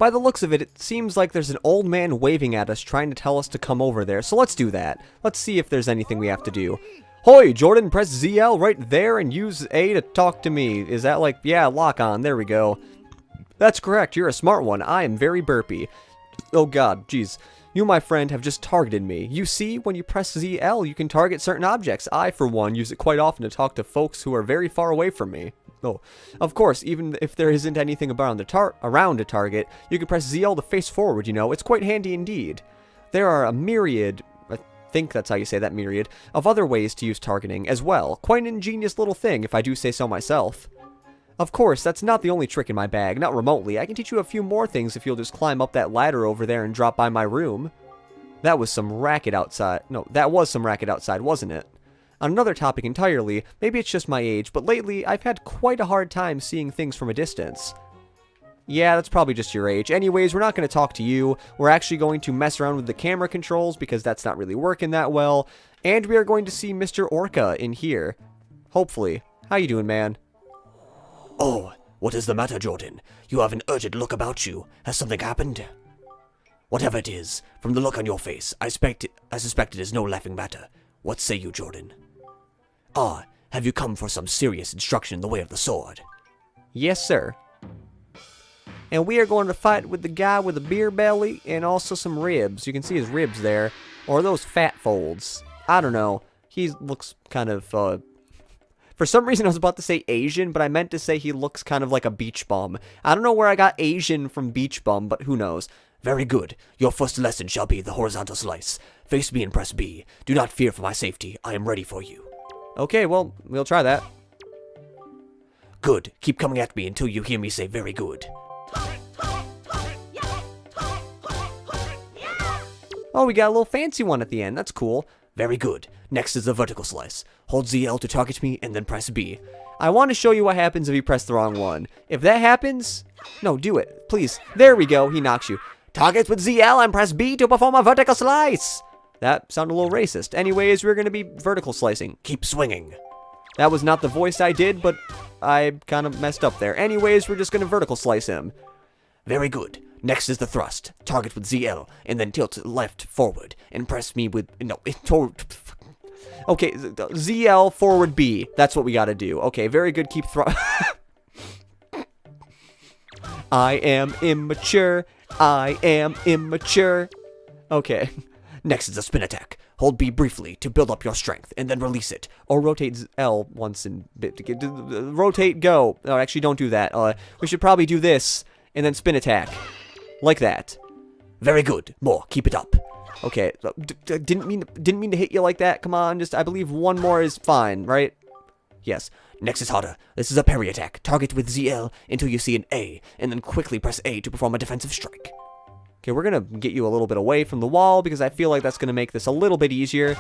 By the looks of it, it seems like there's an old man waving at us trying to tell us to come over there, so let's do that. Let's see if there's anything we have to do. Hoi, Jordan, press ZL right there and use A to talk to me. Is that like, yeah, lock on, there we go. That's correct, you're a smart one. I am very burpy. Oh god, jeez. You, my friend, have just targeted me. You see, when you press ZL, you can target certain objects. I, for one, use it quite often to talk to folks who are very far away from me. Oh, of course, even if there isn't anything around a target, you can press ZL to face forward, you know. It's quite handy indeed. There are a myriad, I think that's how you say that, myriad, of other ways to use targeting as well. Quite an ingenious little thing, if I do say so myself. Of course, that's not the only trick in my bag, not remotely. I can teach you a few more things if you'll just climb up that ladder over there and drop by my room. That was some racket outside. No, that was some racket outside, wasn't it? On another topic entirely, maybe it's just my age, but lately I've had quite a hard time seeing things from a distance. Yeah, that's probably just your age. Anyways, we're not going to talk to you. We're actually going to mess around with the camera controls because that's not really working that well. And we are going to see Mr. Orca in here. Hopefully. How you doing, man? Oh, what is the matter, Jordan? You have an urgent look about you. Has something happened? Whatever it is, from the look on your face, I suspect it is no laughing matter. What say you, Jordan? Ah, have you come for some serious instruction in the way of the sword? Yes, sir. And we are going to fight with the guy with the beer belly and also some ribs. You can see his ribs there. Or those fat folds. I don't know. He looks kind of, for some reason I was about to say Asian, but I meant to say he looks kind of like a beach bum. I don't know where I got Asian from beach bum, but who knows. Very good. Your first lesson shall be the horizontal slice. Face me and press B. Do not fear for my safety. I am ready for you. Okay, well, we'll try that. Good. Keep coming at me until you hear me say very good. Oh, we got a little fancy one at the end. That's cool. Very good. Next is the vertical slice. Hold ZL to target me and then press B. I want to show you what happens if you press the wrong one. If that happens... No, do it. Please. There we go. He knocks you. Target with ZL and press B to perform a vertical slice. That sounded a little racist. Anyways, we're going to be vertical slicing. Keep swinging. That was not the voice I did, but I kind of messed up there. Anyways, we're just going to vertical slice him. Very good. Next is the thrust. Target with ZL, and then tilt left forward, and press me with... No, okay, ZL forward B. That's what we got to do. Okay, very good. Keep I am immature. I am immature. Okay. Next is a spin attack. Hold B briefly to build up your strength, and then release it. Or rotate L once and rotate go. No, actually, don't do that. We should probably do this and then spin attack, like that. Very good. More. Keep it up. Okay. Didn't mean to hit you like that. Come on. Just I believe one more is fine, right? Yes. Next is harder. This is a parry attack. Target with ZL until you see an A, and then quickly press A to perform a defensive strike. Okay, we're going to get you a little bit away from the wall because I feel like that's going to make this a little bit easier.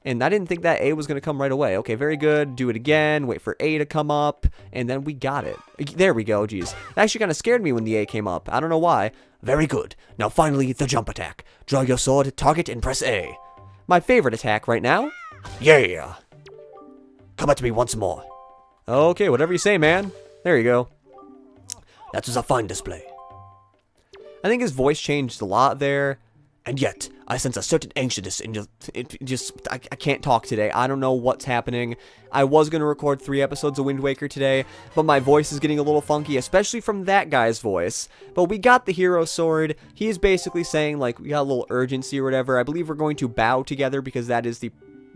And I didn't think that A was going to come right away. Okay, very good. Do it again. Wait for A to come up. And then we got it. There we go. Jeez. That actually kind of scared me when the A came up. I don't know why. Very good. Now finally, the jump attack. Draw your sword, target, and press A. My favorite attack right now. Yeah. Come at me once more. Okay, whatever you say, man. There you go. That was a fine display. I think his voice changed a lot there. And yet, I sense a certain anxiousness in I can't talk today. I don't know what's happening. I was going to record 3 episodes of Wind Waker today, but my voice is getting a little funky, especially from that guy's voice. But we got the hero sword. He's basically saying, like, we got a little urgency or whatever. I believe we're going to bow together because that is the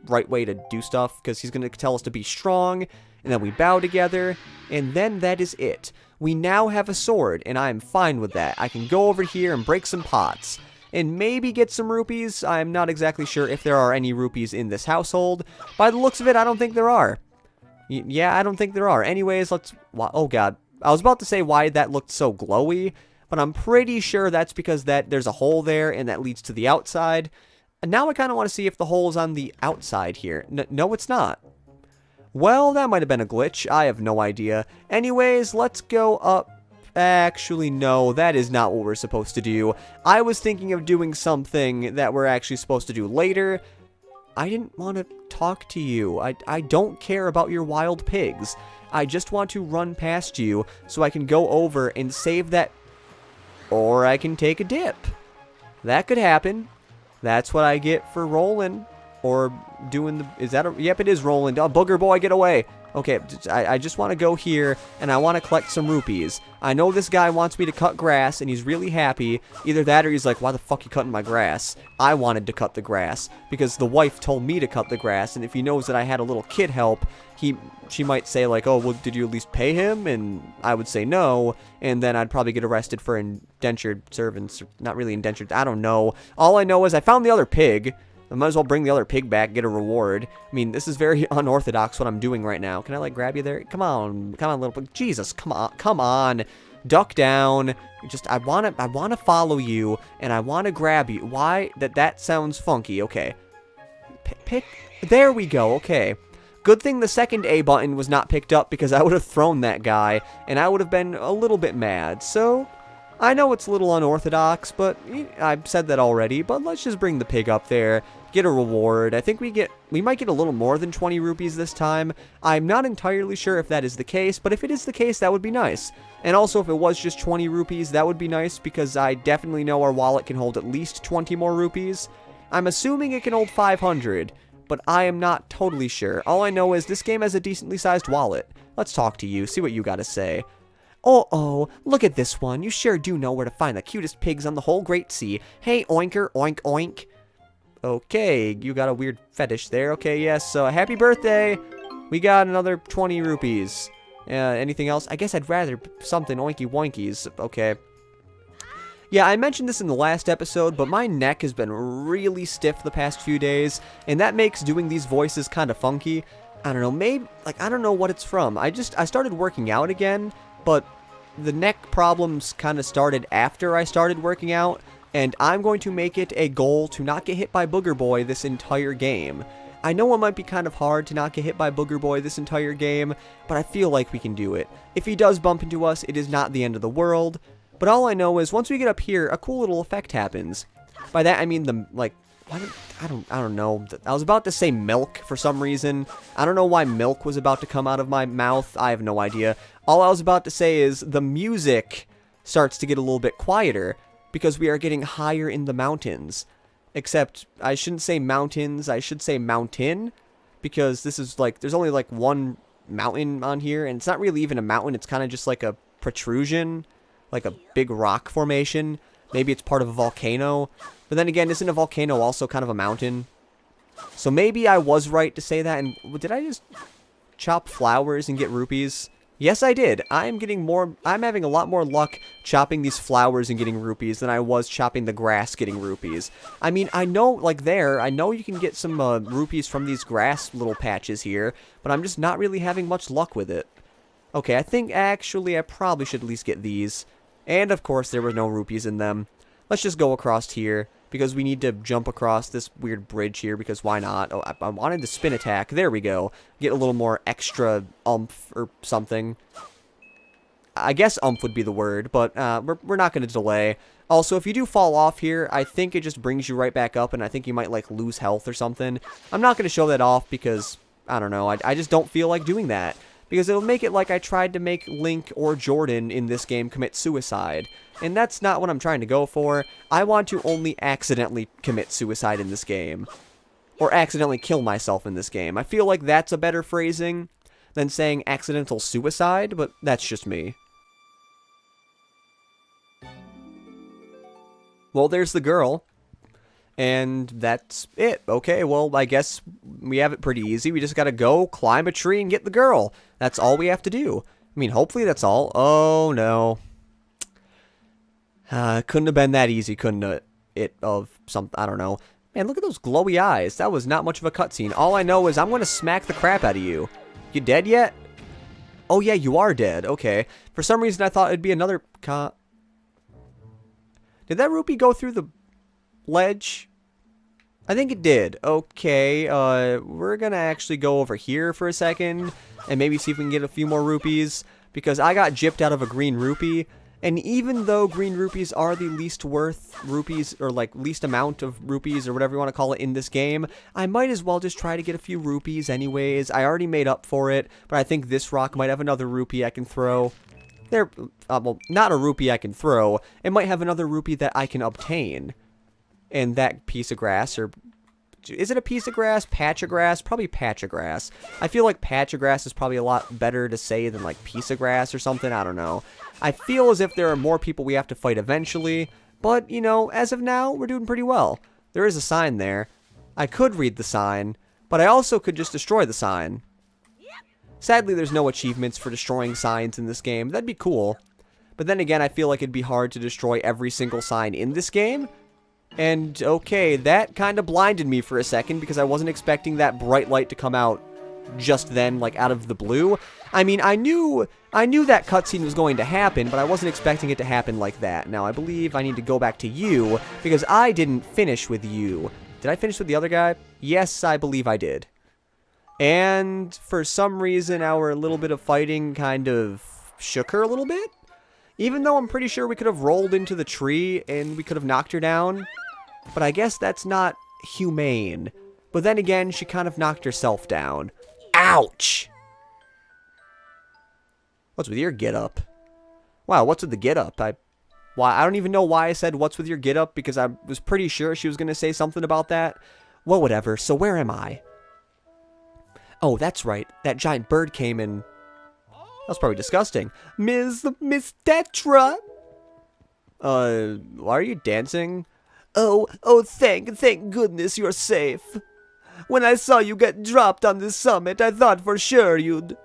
right way to do stuff, because he's going to tell us to be strong, and then we bow together, and then that is it. We now have a sword, and I am fine with that. I can go over here and break some pots. And maybe get some rupees. I'm not exactly sure if there are any rupees in this household. By the looks of it, I don't think there are. Yeah, I don't think there are. Anyways, let's... Oh, God. I was about to say why that looked so glowy, but I'm pretty sure that's because there's a hole there, and that leads to the outside. And now I kind of want to see if the hole is on the outside here. No, it's not. Well, that might have been a glitch. I have no idea. Anyways, let's go up. Actually, no, that is not what we're supposed to do. I was thinking of doing something that we're actually supposed to do later. I didn't want to talk to you. I don't care about your wild pigs. I just want to run past you so I can go over and save that... or I can take a dip. That could happen. That's what I get for rolling. Or doing the... Is that a... Yep, it is rolling. Oh, booger boy, get away. Okay, I just want to go here, and I want to collect some rupees. I know this guy wants me to cut grass, and he's really happy. Either that or he's like, why the fuck you cutting my grass? I wanted to cut the grass, because the wife told me to cut the grass, and if he knows that I had a little kid help, she might say like, oh, well, did you at least pay him? And I would say no, and then I'd probably get arrested for indentured servants. Not really indentured, I don't know. All I know is I found the other pig. I might as well bring the other pig back, get a reward. I mean, this is very unorthodox what I'm doing right now. Can I, like, grab you there? Come on, little pig. Jesus, come on. Duck down. Just, I wanna follow you, and I wanna grab you. Why? That sounds funky. Okay. Pick. There we go. Okay. Good thing the second A button was not picked up, because I would have thrown that guy, and I would have been a little bit mad. So... I know it's a little unorthodox, but I've said that already, but let's just bring the pig up there, get a reward. I think we might get a little more than 20 rupees this time. I'm not entirely sure if that is the case, but if it is the case, that would be nice. And also, if it was just 20 rupees, that would be nice, because I definitely know our wallet can hold at least 20 more rupees. I'm assuming it can hold 500, but I am not totally sure. All I know is this game has a decently sized wallet. Let's talk to you, see what you gotta say. Oh, look at this one. You sure do know where to find the cutest pigs on the whole Great Sea. Hey, oinker, oink, oink. Okay, you got a weird fetish there. Okay, yes, happy birthday. We got another 20 rupees. Anything else? I guess I'd rather something oinky woinkies. Okay. Yeah, I mentioned this in the last episode, but my neck has been really stiff the past few days, and that makes doing these voices kind of funky. I don't know, maybe, like, I don't know what it's from. I started working out again, but the neck problems kind of started after I started working out, and I'm going to make it a goal to not get hit by Booger Boy this entire game. I know it might be kind of hard to not get hit by Booger Boy this entire game, but I feel like we can do it. If he does bump into us, it is not the end of the world, but all I know is once we get up here, a cool little effect happens. By that I mean I don't know. I was about to say milk for some reason. I don't know why milk was about to come out of my mouth. I have no idea. All I was about to say is the music starts to get a little bit quieter because we are getting higher in the mountains. Except I shouldn't say mountains. I should say mountain, because this is like there's only like one mountain on here, and it's not really even a mountain. It's kind of just like a protrusion, like a big rock formation. Maybe it's part of a volcano. But then again, isn't a volcano also kind of a mountain? So maybe I was right to say that. And did I just chop flowers and get rupees? Yes, I did. I'm having a lot more luck chopping these flowers and getting rupees than I was chopping the grass getting rupees. I mean, I know, I know you can get some rupees from these grass little patches here, but I'm just not really having much luck with it. Okay, I think actually I probably should at least get these. And of course, there were no rupees in them. Let's just go across here, because we need to jump across this weird bridge here, because why not? Oh, I wanted the spin attack. There we go. Get a little more extra oomph or something. I guess oomph would be the word, but we're not going to delay. Also, if you do fall off here, I think it just brings you right back up, and I think you might, like, lose health or something. I'm not going to show that off because, I don't know, I just don't feel like doing that. Because it'll make it like I tried to make Link or Jordan in this game commit suicide. And that's not what I'm trying to go for. I want to only accidentally commit suicide in this game. Or accidentally kill myself in this game. I feel like that's a better phrasing than saying accidental suicide, but that's just me. Well, there's the girl. And that's it. Okay, well, I guess we have it pretty easy. We just gotta go, climb a tree, and get the girl. That's all we have to do. I mean, hopefully that's all. Oh, no. Couldn't have been that easy, couldn't it? I don't know. Man, look at those glowy eyes. That was not much of a cutscene. All I know is I'm gonna smack the crap out of you. You dead yet? Oh, yeah, you are dead. Okay. For some reason, I thought it'd be another... Did that rupee go through the... ledge? I think it did. Okay, we're gonna actually go over here for a second and maybe see if we can get a few more rupees, because I got gypped out of a green rupee, and even though green rupees are the least worth rupees, or like least amount of rupees, or whatever you want to call it in this game, I might as well just try to get a few rupees anyways. I already made up for it, but I think this rock might have another rupee I can throw. There, well, not a rupee I can throw. It might have another rupee that I can obtain. And that piece of grass, or... Is it a piece of grass? Patch of grass? Probably patch of grass. I feel like patch of grass is probably a lot better to say than like piece of grass or something. I don't know. I feel as if there are more people we have to fight eventually. But, you know, as of now, we're doing pretty well. There is a sign there. I could read the sign, but I also could just destroy the sign. Sadly, there's no achievements for destroying signs in this game. That'd be cool. But then again, I feel like it'd be hard to destroy every single sign in this game. And, okay, that kind of blinded me for a second because I wasn't expecting that bright light to come out just then, like, out of the blue. I mean, I knew that cutscene was going to happen, but I wasn't expecting it to happen like that. Now, I believe I need to go back to you because I didn't finish with you. Did I finish with the other guy? Yes, I believe I did. And for some reason, our little bit of fighting kind of shook her a little bit. Even though I'm pretty sure we could have rolled into the tree and we could have knocked her down. But I guess that's not humane. But then again, she kind of knocked herself down. Ouch! What's with your get-up? Wow, what's with the get-up? I don't even know why I said what's with your get-up, because I was pretty sure she was going to say something about that. Well, whatever. So where am I? Oh, that's right. That giant bird came and... That was probably disgusting. Miss Tetra! Why are you dancing? Oh, thank goodness you're safe. When I saw you get dropped on this summit, I thought for sure you'd...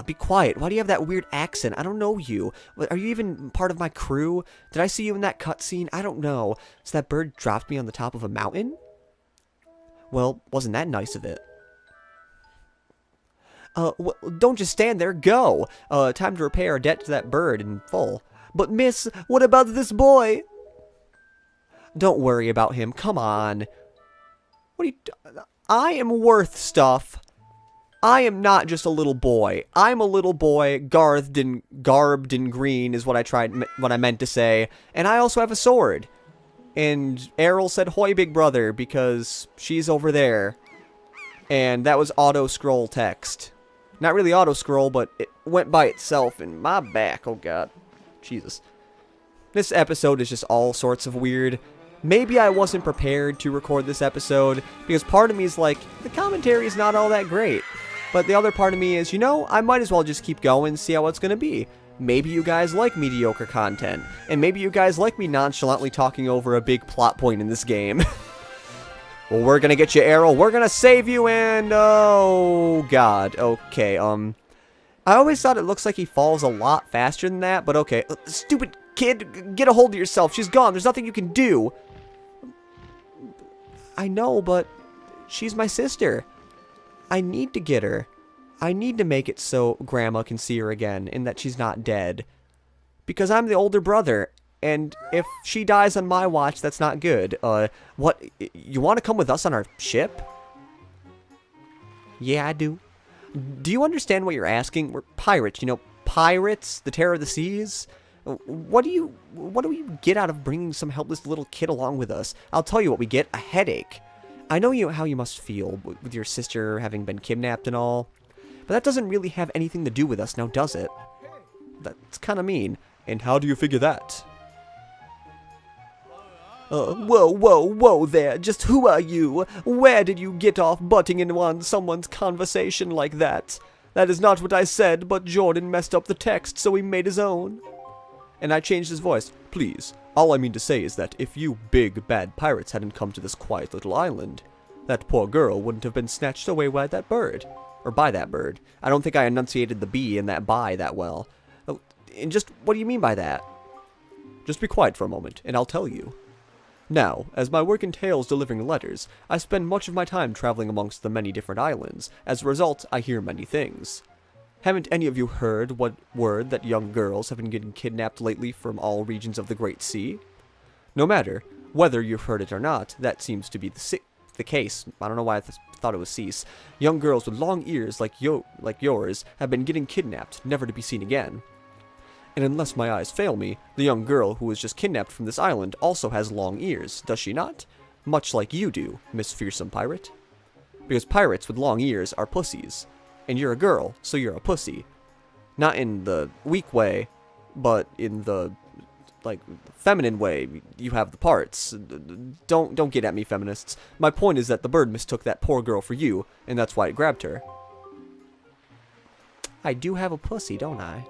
Be quiet. Why do you have that weird accent? I don't know you. Are you even part of my crew? Did I see you in that cutscene? I don't know. So that bird dropped me on the top of a mountain? Well, wasn't that nice of it? Well, don't just stand there. Go. Time to repay our debt to that bird in full. But miss, what about this boy? Don't worry about him. Come on. What are you... I am worth stuff. I am not just a little boy. I'm a little boy, garbed in green is what I meant to say. And I also have a sword. And Aryll said, "Hoy, big brother," because she's over there. And that was auto-scroll text. Not really auto-scroll, but it went by itself in my back. Oh, God. Jesus. This episode is just all sorts of weird. Maybe I wasn't prepared to record this episode, because part of me is like, the commentary is not all that great. But the other part of me is, you know, I might as well just keep going, see how it's going to be. Maybe you guys like mediocre content, and maybe you guys like me nonchalantly talking over a big plot point in this game. Well, we're going to get you, Aryll. We're going to save you, and oh, God. Okay, I always thought it looks like he falls a lot faster than that, but okay. Stupid kid, get a hold of yourself. She's gone. There's nothing you can do. I know, but she's my sister. I need to get her. I need to make it so Grandma can see her again and that she's not dead. Because I'm the older brother, and if she dies on my watch, that's not good. What? You want to come with us on our ship? Yeah, I do. Do you understand what you're asking? We're pirates, you know, pirates, the terror of the seas. What do we get out of bringing some helpless little kid along with us? I'll tell you what we get, a headache. I know how you must feel with your sister having been kidnapped and all, but that doesn't really have anything to do with us now, does it? That's kind of mean. And how do you figure that? Whoa there, just who are you? Where did you get off butting in on someone's conversation like that? That is not what I said, but Jordan messed up the text, so he made his own. And I changed his voice. Please, all I mean to say is that if you big, bad pirates hadn't come to this quiet little island, that poor girl wouldn't have been snatched away by that bird. Or by that bird. I don't think I enunciated the B in that by that well. And just, what do you mean by that? Just be quiet for a moment, and I'll tell you. Now, as my work entails delivering letters, I spend much of my time traveling amongst the many different islands. As a result, I hear many things. Haven't any of you heard word that young girls have been getting kidnapped lately from all regions of the Great Sea? No matter whether you've heard it or not, that seems to be the case. I don't know why I thought it was cease. Young girls with long ears like yours have been getting kidnapped, never to be seen again. And unless my eyes fail me, the young girl who was just kidnapped from this island also has long ears, does she not? Much like you do, Miss Fearsome Pirate. Because pirates with long ears are pussies. And you're a girl, so you're a pussy. Not in the weak way, but in the, like, feminine way. You have the parts. Don't get at me, feminists. My point is that the bird mistook that poor girl for you, and that's why it grabbed her. I do have a pussy, don't I?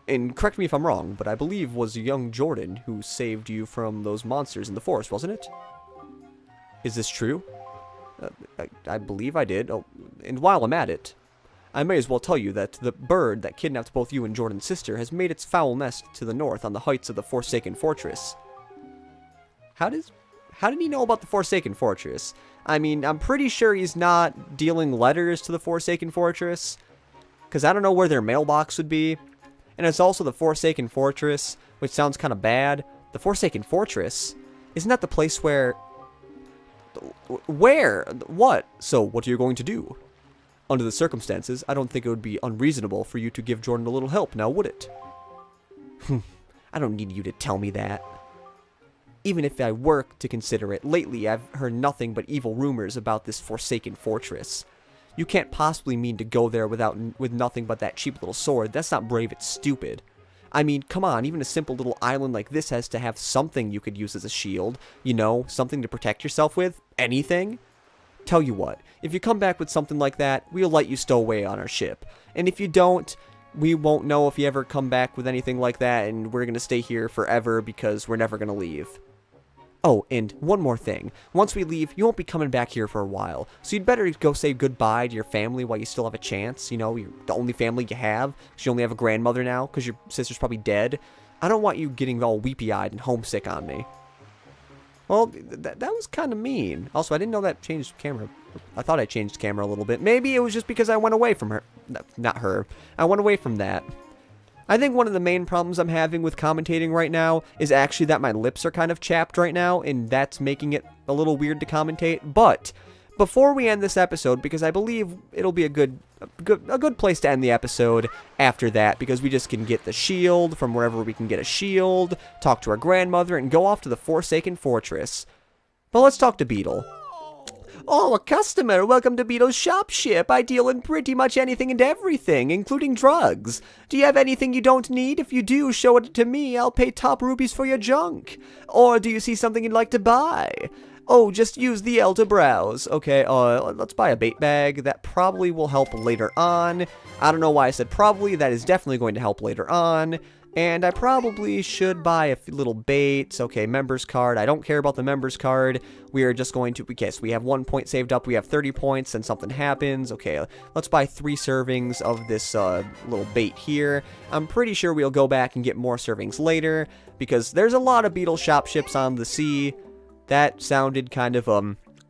And correct me if I'm wrong, but I believe was young Jordan who saved you from those monsters in the forest, wasn't it? Is this true? I believe I did. Oh, and while I'm at it, I may as well tell you that the bird that kidnapped both you and Jordan's sister has made its foul nest to the north on the heights of the Forsaken Fortress. How did he know about the Forsaken Fortress? I mean, I'm pretty sure he's not dealing letters to the Forsaken Fortress, because I don't know where their mailbox would be. And it's also the Forsaken Fortress, which sounds kind of bad. The Forsaken Fortress? Isn't that the place where... Where? What? So, what are you going to do? Under the circumstances, I don't think it would be unreasonable for you to give Jordan a little help, now would it? I don't need you to tell me that. Even if I were to consider it, lately I've heard nothing but evil rumors about this Forsaken Fortress. You can't possibly mean to go there with nothing but that cheap little sword. That's not brave, it's stupid. I mean, come on, even a simple little island like this has to have something you could use as a shield. You know, something to protect yourself with. Anything. Tell you what, if you come back with something like that, we'll let you stow away on our ship. And if you don't, we won't know if you ever come back with anything like that, and we're going to stay here forever because we're never going to leave. Oh, and one more thing. Once we leave, you won't be coming back here for a while. So you'd better go say goodbye to your family while you still have a chance. You know, you're the only family you have. Because you only have a grandmother now, because your sister's probably dead. I don't want you getting all weepy-eyed and homesick on me. Well, that was kind of mean. Also, I didn't know that changed camera. I thought I changed camera a little bit. Maybe it was just because I went away from her. Not her. I went away from that. I think one of the main problems I'm having with commentating right now is actually that my lips are kind of chapped right now, and that's making it a little weird to commentate. But before we end this episode, because I believe it'll be a good place to end the episode after that, because we just can get the shield from wherever we can get a shield, talk to our grandmother, and go off to the Forsaken Fortress. But let's talk to Beetle. Oh, a customer. Welcome to Beetle's shop ship. I deal in pretty much anything and everything, including drugs. Do you have anything you don't need? If you do, show it to me. I'll pay top rubies for your junk. Or do you see something you'd like to buy? Oh, just use the L to browse. Okay, let's buy a bait bag. That probably will help later on. I don't know why I said probably. That is definitely going to help later on. And I probably should buy a little baits. Okay, members card. I don't care about the members card. We are just going to... Okay, so we have 1 point saved up. We have 30 points, and something happens. Okay, let's buy 3 servings of this little bait here. I'm pretty sure we'll go back and get more servings later, because there's a lot of Beetle shop ships on the sea. That sounded kind of,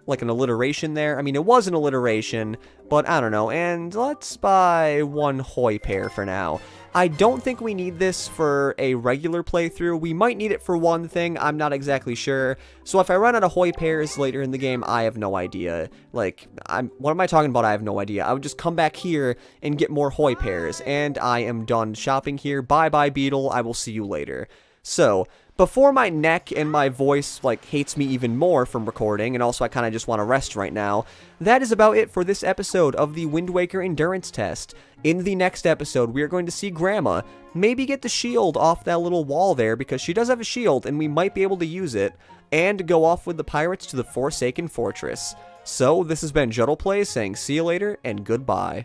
like an alliteration there. I mean, it was an alliteration, but I don't know. And let's buy 1 hoi pair for now. I don't think we need this for a regular playthrough. We might need it for one thing. I'm not exactly sure. So if I run out of hoi pairs later in the game, I have no idea. Like, what am I talking about? I have no idea. I would just come back here and get more hoi pairs. And I am done shopping here. Bye-bye, Beetle. I will see you later. So... before my neck and my voice, like, hates me even more from recording, and also I kind of just want to rest right now, that is about it for this episode of the Wind Waker Endurance Test. In the next episode, we are going to see Grandma maybe get the shield off that little wall there, because she does have a shield, and we might be able to use it, and go off with the pirates to the Forsaken Fortress. So, this has been Juddle Plays saying see you later, and goodbye.